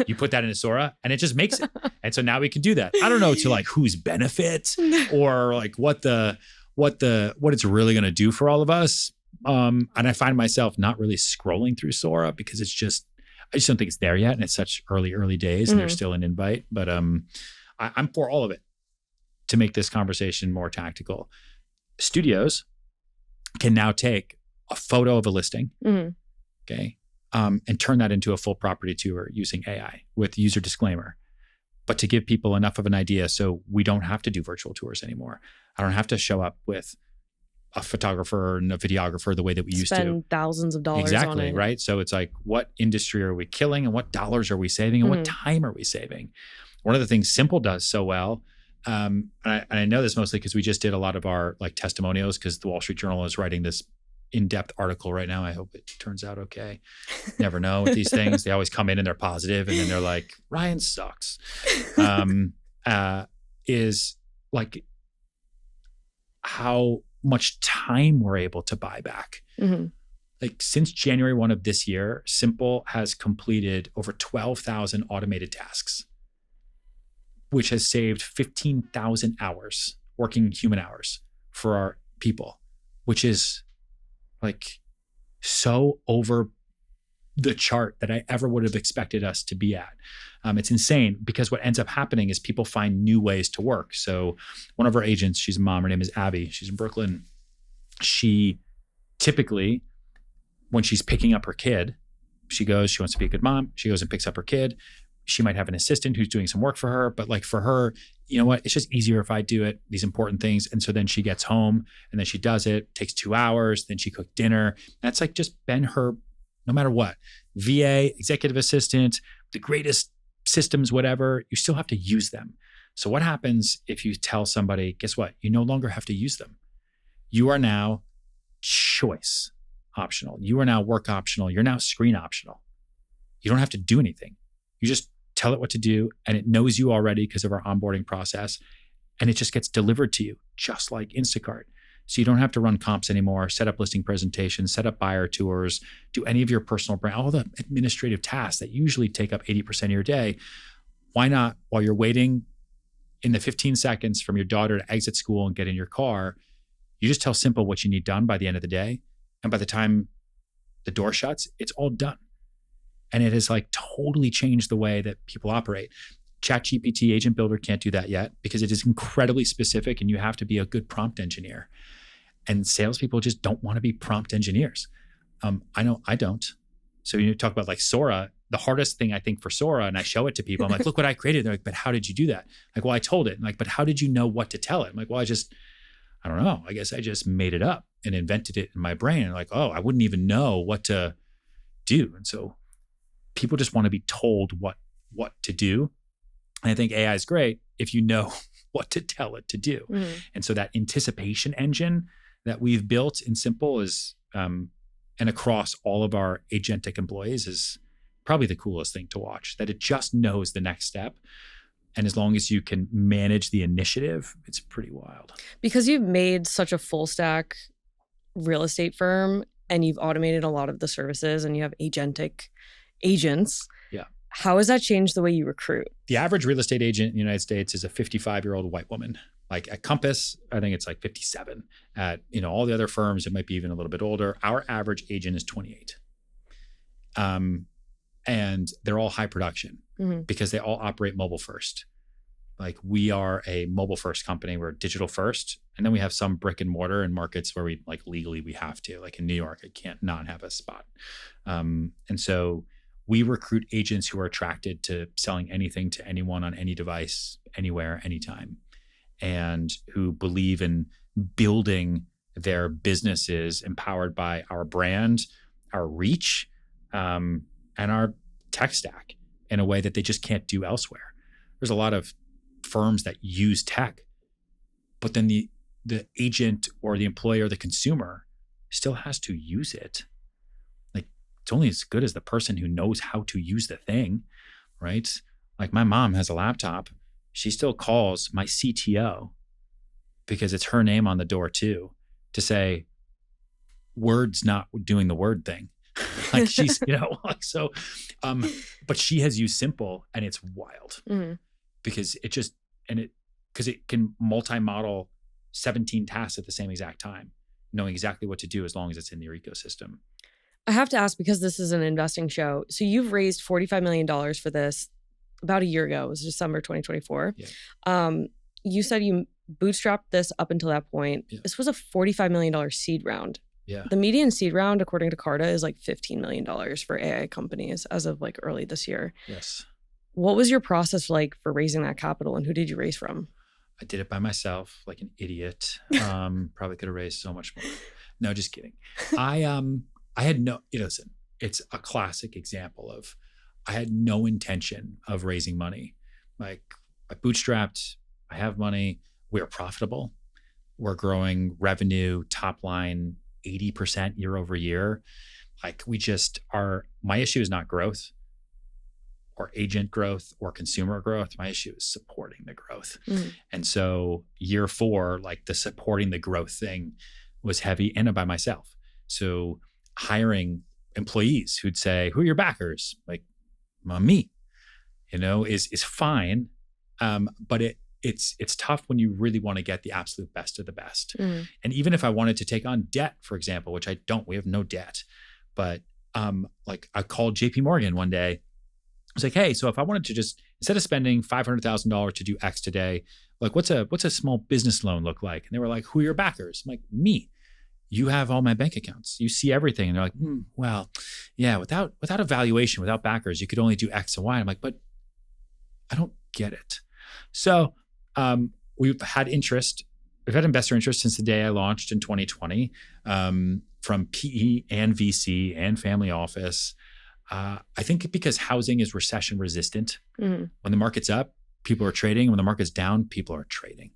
You put that into Sora and it just makes it. And so now we can do that. I don't know to like whose benefit or like what it's really going to do for all of us. And I find myself not really scrolling through Sora because I just don't think it's there yet. And it's such early days, and there's still an invite, but I'm for all of it to make this conversation more tactical. Studios can now take a photo of a listing, okay, and turn that into a full property tour using AI with user disclaimer, but to give people enough of an idea so we don't have to do virtual tours anymore. I don't have to show up with a photographer and a videographer the way that we used to. Spend thousands of dollars on it. Right? So it's like, what industry are we killing, and what dollars are we saving, and what time are we saving? One of the things S.MPLE does so well, and I know this mostly because we just did a lot of our like testimonials, because the Wall Street Journal is writing this in-depth article right now. I hope it turns out okay. Never know with these things. They always come in and they're positive, and then they're like, Ryan sucks. Is like how much time we're able to buy back. Like since January 1 of this year, S.MPLE has completed over 12,000 automated tasks, which has saved 15,000 hours, working human hours for our people, which is like so over the chart that I ever would have expected us to be at. It's insane, because what ends up happening is people find new ways to work. So one of our agents, she's a mom, her name is Abby. She's in Brooklyn. She typically, when she's picking up her kid, she wants to be a good mom. She goes and picks up her kid. She might have an assistant who's doing some work for her, but like for her, you know what? It's just easier if I do it, these important things. And so then she gets home and then she does it, takes 2 hours, then she cooked dinner. That's like just been her, no matter what, VA, executive assistant, the greatest systems, whatever, you still have to use them. So what happens if you tell somebody, guess what? You no longer have to use them. You are now choice optional. You are now work optional. You're now screen optional. You don't have to do anything. You just tell it what to do, and it knows you already because of our onboarding process, and it just gets delivered to you, just like Instacart. So you don't have to run comps anymore, set up listing presentations, set up buyer tours, do any of your personal brand, all the administrative tasks that usually take up 80% of your day. Why not, while you're waiting in the 15 seconds from your daughter to exit school and get in your car, you just tell S.MPLE what you need done by the end of the day. And by the time the door shuts, it's all done. And it has like totally changed the way that people operate. ChatGPT Agent Builder can't do that yet because it is incredibly specific and you have to be a good prompt engineer. And salespeople just don't want to be prompt engineers. I know I don't. So you talk about like Sora, the hardest thing I think for Sora, and I show it to people, I'm like, look what I created. They're like, but how did you do that? Like, well, I told it. I'm like, but how did you know what to tell it? I'm like, well, I don't know. I guess I just made it up and invented it in my brain. And like, oh, I wouldn't even know what to do. And so people just want to be told what to do. And I think AI is great if you know what to tell it to do. Mm-hmm. And so that anticipation engine that we've built in S.MPLE is, and across all of our agentic employees is probably the coolest thing to watch, that it just knows the next step. And as long as you can manage the initiative, it's pretty wild. Because you've made such a full stack real estate firm and you've automated a lot of the services and you have agentic agents. Yeah. How has that changed the way you recruit? The average real estate agent in the United States is a 55-year-old white woman. Like at Compass, I think it's like 57. At all the other firms, it might be even a little bit older. Our average agent is 28. And they're all high production because they all operate mobile first. Like we are a mobile first company, we're digital first. And then we have some brick and mortar in markets where we like legally we have to, like in New York, I can't not have a spot. And so we recruit agents who are attracted to selling anything to anyone on any device, anywhere, anytime, and who believe in building their businesses empowered by our brand, our reach, and our tech stack in a way that they just can't do elsewhere. There's a lot of firms that use tech, but then the agent or the employer or the consumer still has to use it. Like it's only as good as the person who knows how to use the thing, right? Like my mom has a laptop. She still calls my CTO because it's her name on the door too, to say, Word's not doing the Word thing. Like she's, so, but she has used S.MPLE and it's wild because it can multi-model 17 tasks at the same exact time, knowing exactly what to do as long as it's in your ecosystem. I have to ask, because this is an investing show. So you've raised $45 million for this about a year ago. It was December 2024. Yeah. You said you bootstrapped this up until that point. Yeah. This was a $45 million seed round. Yeah. The median seed round, according to Carta, is like $15 million for AI companies as of like early this year. Yes. What was your process like for raising that capital and who did you raise from? I did it by myself like an idiot. Probably could have raised so much more. No, just kidding. I had no, listen, it's a classic example of I had no intention of raising money. Like I bootstrapped, I have money, we're profitable. We're growing revenue, top line, 80% year over year. Like we just are, my issue is not growth or agent growth or consumer growth. My issue is supporting the growth. And so year 4, like the supporting the growth thing was heavy and by myself. So hiring employees who'd say, who are your backers? Like me, is fine. But it's tough when you really want to get the absolute best of the best. And even if I wanted to take on debt, for example, which I don't, we have no debt, but like I called JP Morgan one day. I was like, hey, so if I wanted to just, instead of spending $500,000 to do X today, like what's a small business loan look like? And they were like, who are your backers? I'm like, me. You have all my bank accounts. You see everything. And they're like, well, yeah, without a valuation, without backers, you could only do X and Y. I'm like, but I don't get it. So we've had interest. We've had investor interest since the day I launched in 2020 from PE and VC and family office. I think because housing is recession resistant. When the market's up, people are trading. When the market's down, people are trading,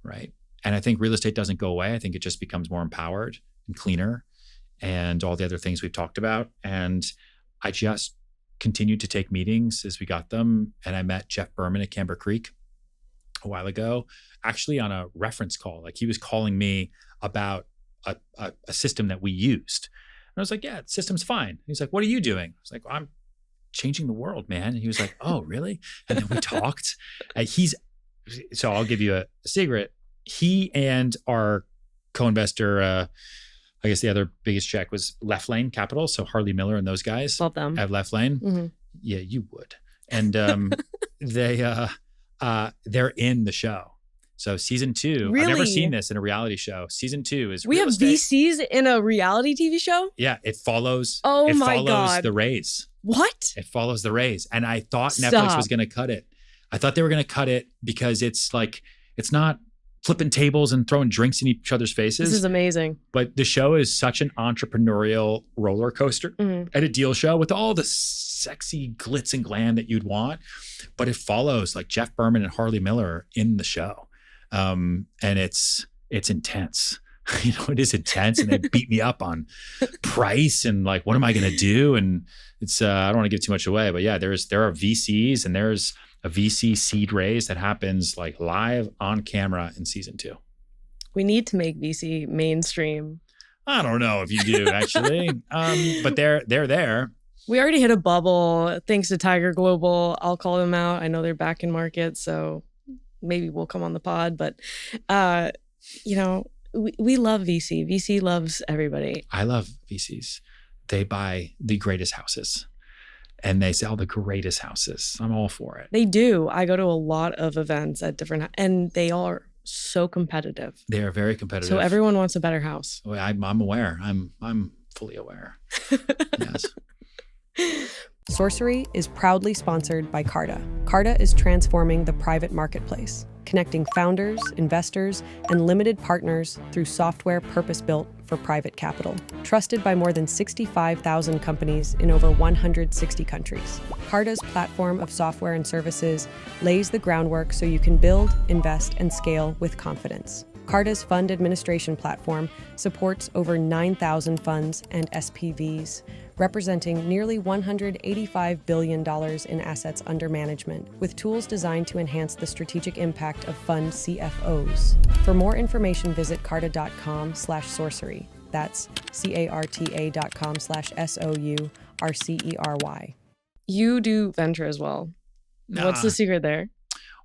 right? And I think real estate doesn't go away. I think it just becomes more empowered and cleaner and all the other things we've talked about. And I just continued to take meetings as we got them. And I met Jeff Berman at Camber Creek a while ago, actually on a reference call. Like he was calling me about a system that we used. And I was like, yeah, the system's fine. He's like, what are you doing? I was like, well, I'm changing the world, man. And he was like, oh, really? And then we talked. So I'll give you a secret. He and our co-investor, I guess the other biggest check was Left Lane Capital. So Harley Miller and those guys Love them. at Left Lane. Yeah, you would. and they're in the show. So season 2, Really? I've never seen this in a reality show. Season 2 is We real have estate. VCs in a reality TV show? Yeah, it follows. Oh it my follows God. the Rays. What? It follows the Rays, and I thought Netflix Stop. was going to cut it. I thought they were going to cut it because it's like it's not flipping tables and throwing drinks in each other's faces. This is amazing. But the show is such an entrepreneurial roller coaster and a deal show with all the sexy glitz and glam that you'd want. But it follows like Jeff Berman and Harley Miller in the show. And it's intense. It is intense, and they beat me up on price and like, what am I going to do? And it's, I don't want to give too much away, but yeah, there are VCs, and there's a VC seed raise that happens like live on camera in season 2. We need to make VC mainstream. I don't know if you do actually, but they're there. We already hit a bubble thanks to Tiger Global. I'll call them out. I know they're back in market, so maybe we'll come on the pod. But, we love VC. VC loves everybody. I love VCs. They buy the greatest houses and they sell the greatest houses. I'm all for it. They do. I go to a lot of events at different, and they are so competitive. They are very competitive. So everyone wants a better house. I'm aware. I'm fully aware. Yes. Sorcery is proudly sponsored by Carta. Carta is transforming the private marketplace, connecting founders, investors, and limited partners through software purpose-built for private capital. Trusted by more than 65,000 companies in over 160 countries. Carta's platform of software and services lays the groundwork so you can build, invest, and scale with confidence. Carta's fund administration platform supports over 9,000 funds and SPVs, representing nearly $185 billion in assets under management, with tools designed to enhance the strategic impact of fund CFOs. For more information, visit carta.com/sorcery. That's carta.com/SOURCERY. You do venture as well. Nah. What's the secret there?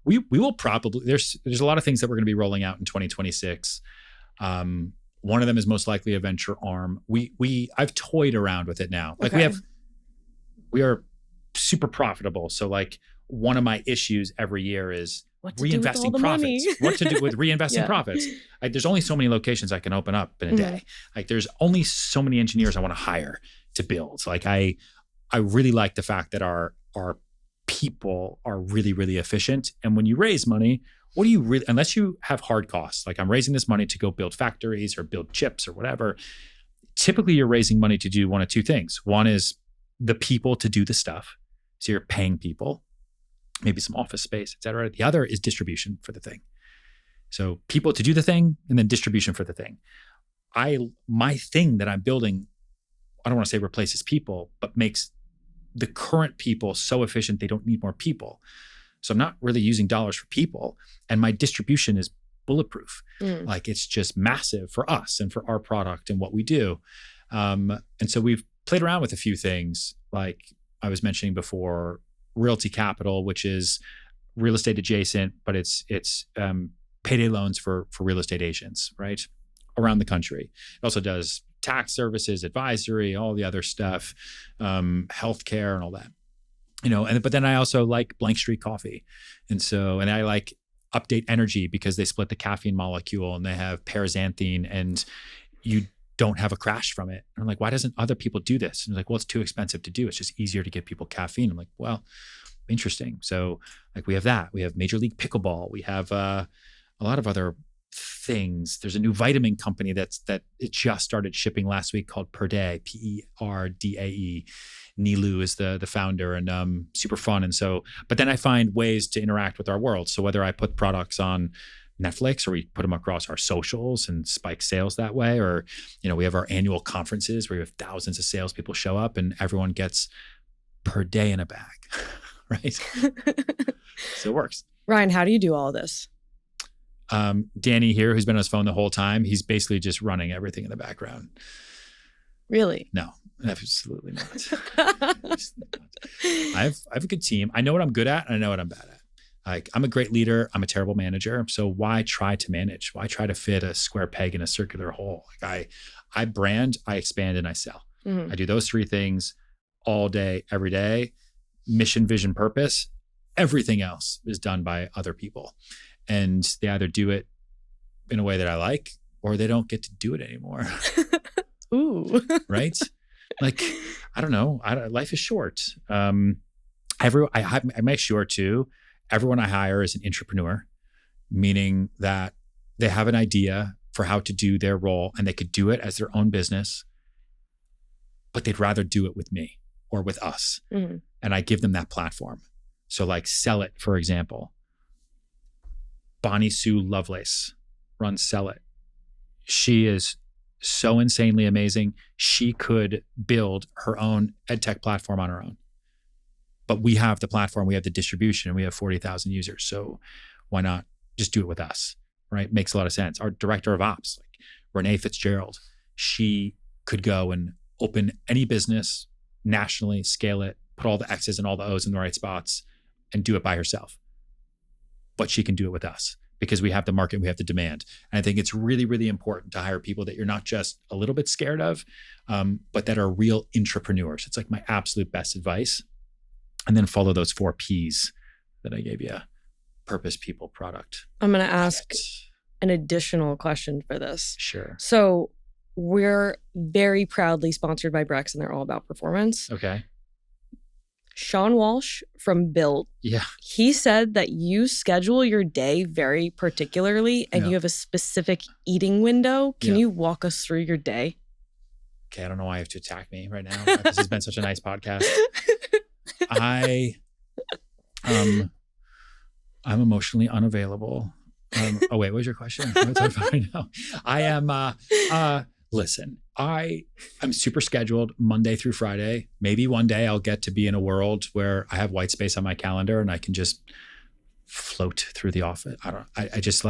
We will probably, there's a lot of things that we're going to be rolling out in 2026. One of them is most likely a venture arm. I've toyed around with it now. Like we are super profitable. So like one of my issues every year is reinvesting profits. What to do with reinvesting profits? Like there's only so many locations I can open up in a day. Like there's only so many engineers I want to hire to build. Like I really like the fact that our people are really, really efficient. And when you raise money, what do you really, unless you have hard costs, like I'm raising this money to go build factories or build chips or whatever, typically you're raising money to do one of two things. One is the people to do the stuff. So you're paying people, maybe some office space, et cetera. The other is distribution for the thing. So people to do the thing and then distribution for the thing. My thing that I'm building, I don't want to say replaces people, but makes the current people so efficient they don't need more people. So I'm not really using dollars for people, and my distribution is bulletproof. Like it's just massive for us and for our product and what we do. And so we've played around with a few things, like I was mentioning before, Realty Capital, which is real estate adjacent, but it's payday loans for real estate agents, right? Around the country. It also does tax services, advisory, all the other stuff, healthcare and all that. But then I also like Blank Street Coffee. And I like Update Energy because they split the caffeine molecule and they have paraxanthine and you don't have a crash from it. And I'm like, why doesn't other people do this? And they're like, well, it's too expensive to do. It's just easier to give people caffeine. I'm like, well, interesting. So like we have that. We have Major League Pickleball. We have a lot of other things. There's a new vitamin company that it just started shipping last week called Perdae, Perdae. Nilu is the founder and super fun. And so, but then I find ways to interact with our world. So whether I put products on Netflix or we put them across our socials and spike sales that way, or, we have our annual conferences where we have thousands of salespeople show up and everyone gets per day in a bag, right? So it works. Ryan, how do you do all this? Danny here, who's been on his phone the whole time, he's basically just running everything in the background. Really? No, absolutely not. I have a good team. I know what I'm good at and I know what I'm bad at. Like I'm a great leader. I'm a terrible manager. So why try to manage? Why try to fit a square peg in a circular hole? Like I brand, I expand, and I sell. I do those three things all day, every day. mission, vision, purpose. Everything else is done by other people. And they either do it in a way that I like, or they don't get to do it anymore. Ooh. Right? Like, I don't know. Life is short. I make sure too, everyone I hire is an entrepreneur, meaning that they have an idea for how to do their role and they could do it as their own business, but they'd rather do it with me or with us. Mm-hmm. And I give them that platform. So like Sell It, for example. Bonnie Sue Lovelace runs Sell It. She is so insanely amazing. She could build her own edtech platform on her own. But we have the platform, we have the distribution, and we have 40,000 users. So why not just do it with us, right? Makes a lot of sense. Our director of ops, like Renee Fitzgerald, she could go and open any business nationally, scale it, put all the X's and all the O's in the right spots, and do it by herself. But she can do it with us because we have the market, we have the demand. And I think it's really, really important to hire people that you're not just a little bit scared of, but that are real entrepreneurs. It's like my absolute best advice. And then follow those 4 P's that I gave you: purpose, people, product. I'm going to ask an additional question for this. Sure. So we're very proudly sponsored by Brex, and they're all about performance. Okay. Sean Walsh from Built, Yeah. he said that you schedule your day very particularly and you have a specific eating window. Can you walk us through your day? Okay, I don't know why you have to attack me right now. This has been such a nice podcast. I'm emotionally unavailable. Oh wait, what was your question? What was I right now? I am. Listen, I'm super scheduled Monday through Friday. Maybe one day I'll get to be in a world where I have white space on my calendar and I can just float through the office. I just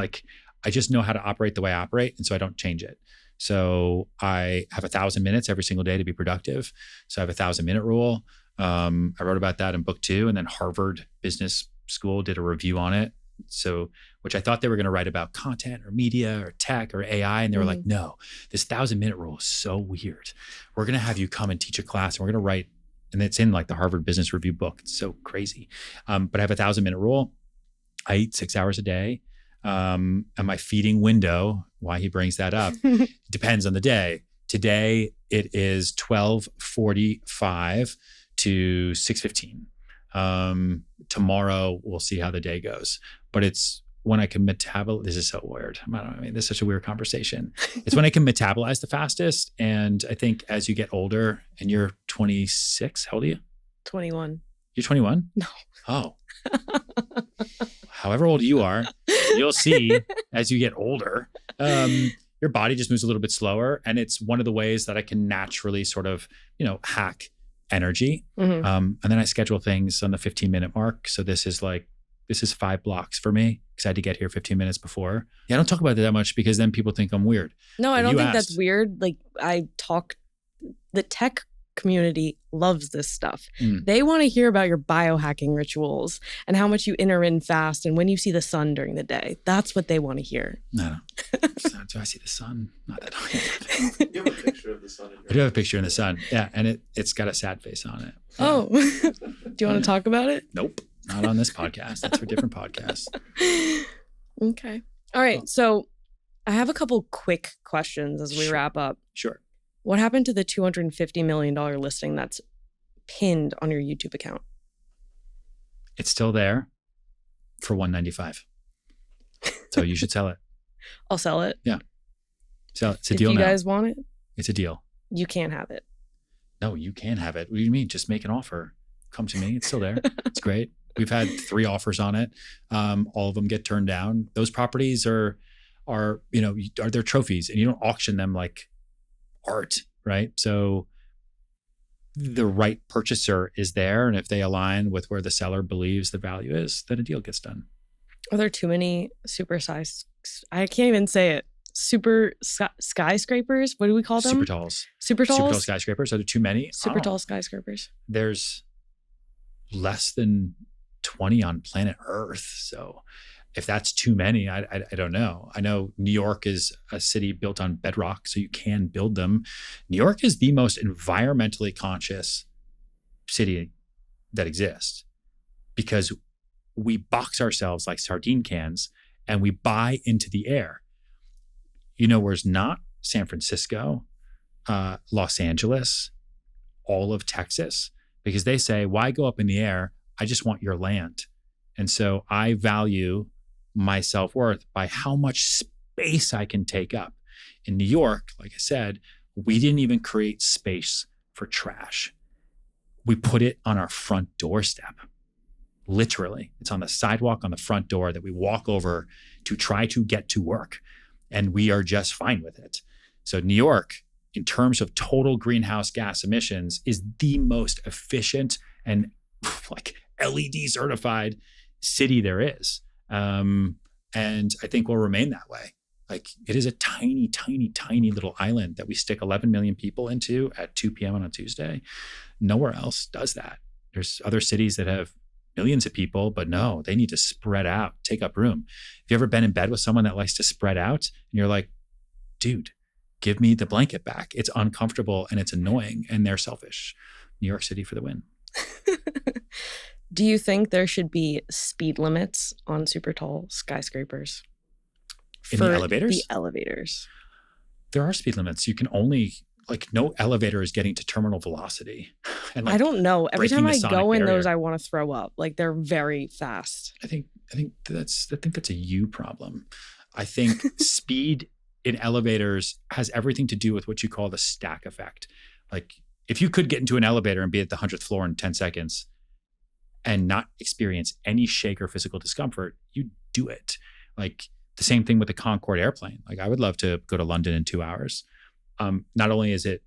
know how to operate the way I operate, and so I don't change it. So I have 1,000 minutes every single day to be productive. So I have a 1,000-minute rule. I wrote about that in book 2, and then Harvard Business School did a review on it. So, which I thought they were going to write about content or media or tech or AI. And they were like, no, this 1,000-minute rule is so weird. We're going to have you come and teach a class, and we're going to write, and it's in like the Harvard Business Review book. It's so crazy. But I have a 1,000-minute rule. I eat 6 hours a day. And my feeding window, why he brings that up, depends on the day. Today, it is 12:45 to 6:15. Tomorrow, we'll see how the day goes. But it's when I can metabolize. This is so weird. This is such a weird conversation. It's when I can metabolize the fastest. And I think as you get older, and you're 26, how old are you? 21. You're 21? No. Oh. However old you are, you'll see as you get older, your body just moves a little bit slower. And it's one of the ways that I can naturally sort of, hack energy. Mm-hmm. And then I schedule things on the 15-minute mark. So this is 5 blocks for me because I had to get here 15 minutes before. Yeah, I don't talk about it that much because then people think I'm weird. No, I don't think that's weird. Like the tech community loves this stuff. They want to hear about your biohacking rituals and how much you enter in fast and when you see the sun during the day. That's what they want to hear. No. Do I see the sun? Not that I You have a picture of the sun. I do have a picture in the sun. Yeah, and it's got a sad face on it. Oh, do you want to talk about it? Nope, not on this podcast. That's for different podcasts. Okay. All right. So I have a couple quick questions as we wrap up. Sure. What happened to the $250 million listing that's pinned on your YouTube account? It's still there for $195. So you should sell it. I'll sell it. Yeah. Sell it. It's a deal now. If you guys want it, it's a deal. you can't have it. No, you can have it. What do you mean? Just make an offer. Come to me. It's still there. It's great. We've had 3 offers on it. All of them get turned down. Those properties are they're trophies, and you don't auction them like art, right? So the right purchaser is there, and if they align with where the seller believes the value is, then a deal gets done. Are there too many supersized? I can't even say it. Super skyscrapers? What do we call them? Super talls. Super talls? Super tall skyscrapers. Are there too many? Super tall skyscrapers. There's less than 20 on planet Earth. So if that's too many, I don't know. I know New York is a city built on bedrock, so you can build them. New York is the most environmentally conscious city that exist because we box ourselves like sardine cans and we buy into the air. You know where's not? San Francisco, Los Angeles, all of Texas, because they say, why go up in the air? I just want your land. And so I value my self-worth by how much space I can take up. In New York, like I said, we didn't even create space for trash. We put it on our front doorstep. Literally, it's on the sidewalk on the front door that we walk over to try to get to work. And we are just fine with it. So New York, in terms of total greenhouse gas emissions, is the most efficient and like LED certified city there is. And I think will remain that way. Like it is a tiny, tiny, tiny little island that we stick 11 million people into at 2 p.m. on a Tuesday. Nowhere else does that. There's other cities that have millions of people, but no, they need to spread out, take up room. Have you ever been in bed with someone that likes to spread out? And you're like, dude, give me the blanket back. It's uncomfortable and it's annoying and they're selfish. New York City for the win. Do you think there should be speed limits on super tall skyscrapers? In the elevators? The elevators. There are speed limits. You can only, like, no elevator is getting to terminal velocity. And like, I don't know. Every time I go in barrier. those, I want to throw up. Like they're very fast. I think that's a you problem. I think speed in elevators has everything to do with what you call the stack effect. Like if you could get into an elevator and be at the 100th floor in 10 seconds and not experience any shake or physical discomfort, you do it. Like the same thing with the Concorde airplane. Like I would love to go to London in 2 hours. Not only is it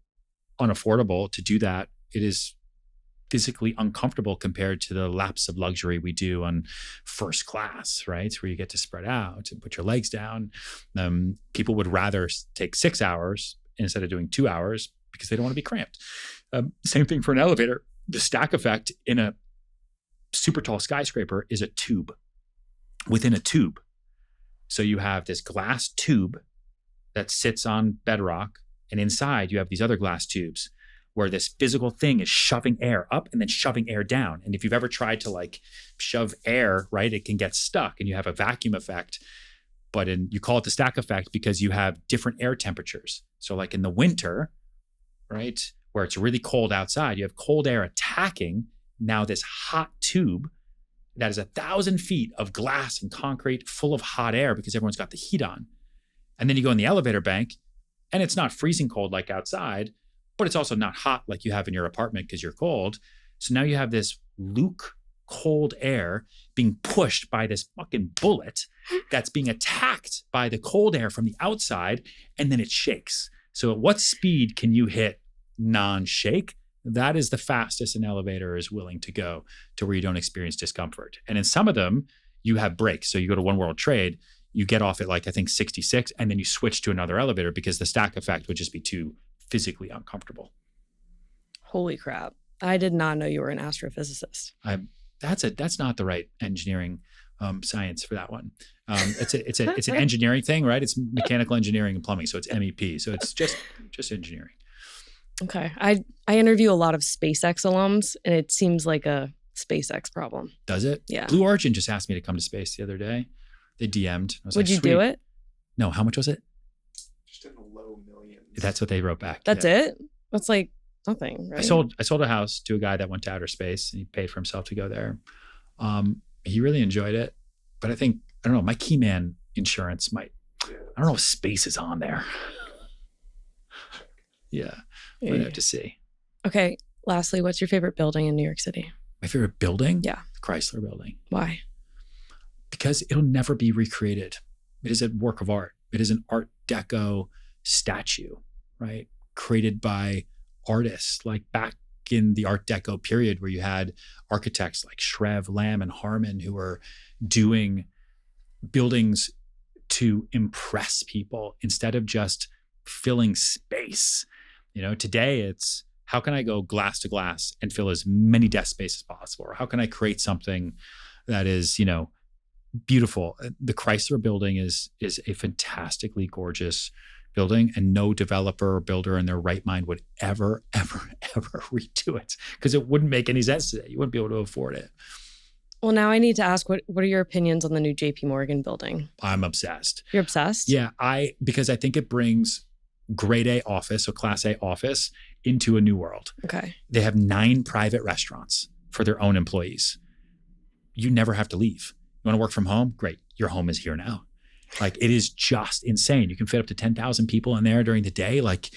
unaffordable to do that, it is physically uncomfortable compared to the laps of luxury we do on first class, right? Where you get to spread out and put your legs down. People would rather take 6 hours instead of doing 2 hours because they don't want to be cramped. Same thing for an elevator. The stack effect in a super tall skyscraper is a tube within a tube. So you have this glass tube that sits on bedrock, and inside you have these other glass tubes where this physical thing is shoving air up and then shoving air down. And if you've ever tried to like shove air, right, it can get stuck and you have a vacuum effect. But you call it the stack effect because you have different air temperatures. So like in the winter, right, where it's really cold outside, you have cold air attacking now this hot tube that is 1,000 feet of glass and concrete full of hot air because everyone's got the heat on. And then you go in the elevator bank and it's not freezing cold like outside, but it's also not hot like you have in your apartment because you're cold. So now you have this luke cold air being pushed by this fucking bullet that's being attacked by the cold air from the outside, and then it shakes. So at what speed can you hit non-shake? That is the fastest an elevator is willing to go to where you don't experience discomfort. And in some of them, you have breaks. So you go to One World Trade, you get off at like, I think 66, and then you switch to another elevator because the stack effect would just be too physically uncomfortable. Holy crap. I did not know you were an astrophysicist. That's not the right engineering science for that one. It's an engineering thing, right? It's mechanical engineering and plumbing. So it's MEP. So it's just engineering. Okay. I interview a lot of SpaceX alums, and it seems like a SpaceX problem. Does it? Yeah. Blue Origin just asked me to come to space the other day. They DM'd. I was Would like, you do it? No. How much was it? Just in the low millions. That's what they wrote back. That's it? That's like nothing, right? I sold a house to a guy that went to outer space and he paid for himself to go there. He really enjoyed it. But I don't know, my key man insurance might, I don't know if space is on there. Yeah. We'd have to see. Okay. Lastly, what's your favorite building in New York City? My favorite building? Yeah. The Chrysler Building. Why? Because it'll never be recreated. It is a work of art. It is an Art Deco statue, right? Created by artists like back in the Art Deco period where you had architects like Shreve, Lamb, and Harmon who were doing buildings to impress people instead of just filling space. You know, today it's how can I go glass to glass and fill as many desk space as possible? Or how can I create something that is, you know, beautiful? The Chrysler Building is a fantastically gorgeous building, and no developer or builder in their right mind would ever redo it because it wouldn't make any sense today. You wouldn't be able to afford it. Well, now I need to ask, what are your opinions on the new JP Morgan building? I'm obsessed. You're obsessed? Yeah, because I think it brings grade A office, so class A office, into a new world. Okay. They have 9 private restaurants for their own employees. You never have to leave. You want to work from home? Great. Your home is here now. Like, it is just insane. You can fit up to 10,000 people in there during the day. Like,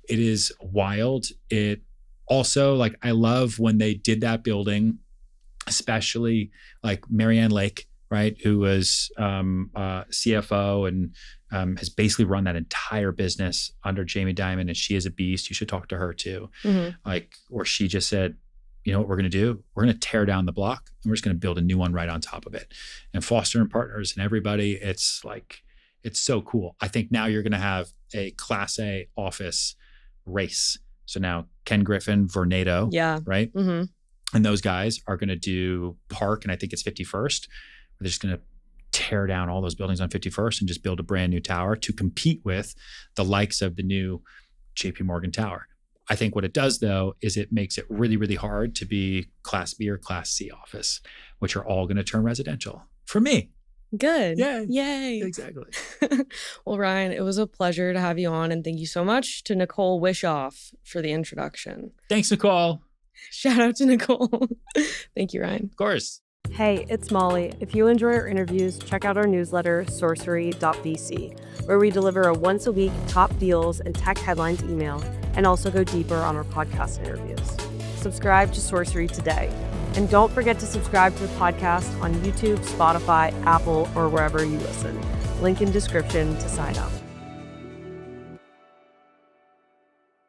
it is wild. It also, like, I love when they did that building, especially like Marianne Lake, right, who was CFO and has basically run that entire business under Jamie Dimon, and she is a beast. You should talk to her too. Like, or she just said, you know what we're going to do? We're going to tear down the block and we're just going to build a new one right on top of it. And Foster and Partners and everybody, it's like, it's so cool. I think now you're going to have a class A office race. So now Ken Griffin, Vornado, right? And those guys are going to do Park, and I think it's 51st. They're just going to tear down all those buildings on 51st and just build a brand new tower to compete with the likes of the new JP Morgan Tower. I think what it does, though, is it makes it really, really hard to be Class B or Class C office, which are all going to turn residential for me. Good. Yay. Exactly. Well, Ryan, it was a pleasure to have you on. And thank you so much to Nicole Wishoff for the introduction. Thanks, Nicole. Shout out to Nicole. Thank you, Ryan. Of course. Hey, it's Molly. If you enjoy our interviews, check out our newsletter, sorcery.vc, where we deliver a once-a-week top deals and tech headlines email, and also go deeper on our podcast interviews. Subscribe to Sorcery today. And don't forget to subscribe to the podcast on YouTube, Spotify, Apple, or wherever you listen. Link in description to sign up.